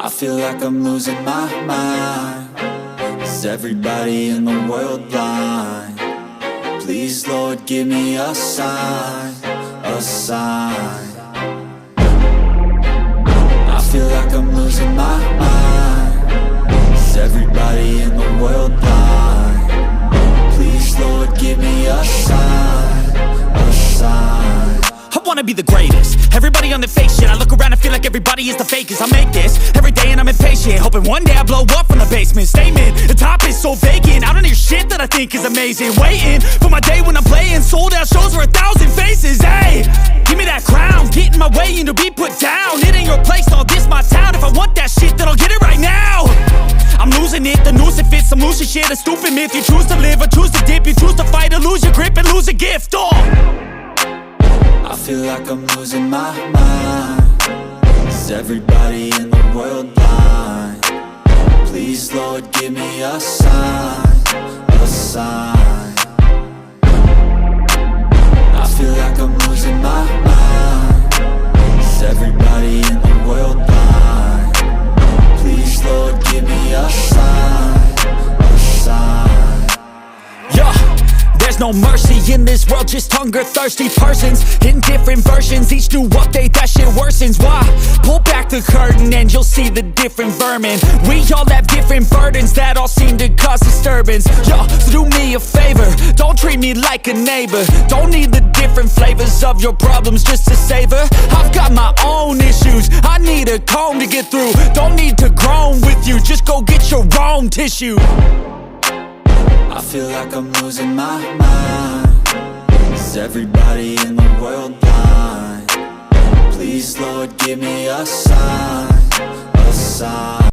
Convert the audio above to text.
I feel like I'm losing my mind. Is everybody in the world blind? Please, Lord, give me a sign, a sign. I feel like I'm losing my mind. Is everybody in the world blind? Please, Lord, give me a sign, a sign. I wanna be the greatest. Everybody on the fake shit. I look around and feel like everybody is the fakest. I make this every day and I'm impatient, hoping one day I blow up from the basement. Statement, the top is so vacant. I don't hear shit that I think is amazing. Waiting for my day when I'm playing sold out shows for 1,000 faces. Hey, give me that crown, get in my way and to be put down. It ain't your place, all this my town. If I want that shit, then I'll get it right now. I'm losing it, the noose it fits. I'm losing shit, a stupid myth. You choose to live or choose to dip. You choose to fight or lose your grip and lose a gift. I feel like I'm losing my mind. Is everybody in the world blind? Please, Lord, give me a sign, a sign. I feel like I'm losing my mind. Is everybody in the world blind? Please, Lord, give me a sign, a sign. Yeah. There's no mercy in this world, just hunger-thirsty persons in different versions. Each new update, that shit worsens. Why? Pull back the curtain and you'll see the different vermin. We all have different burdens that all seem to cause disturbance. Yo, so do me a favor, don't treat me like a neighbor. Don't need the different flavors of your problems just to savor. I've got my own issues, I need a comb to get through. Don't need to groan with you, just go get your own tissue. I feel like I'm losing my mind. Is everybody in the world blind? Please, Lord, give me a sign.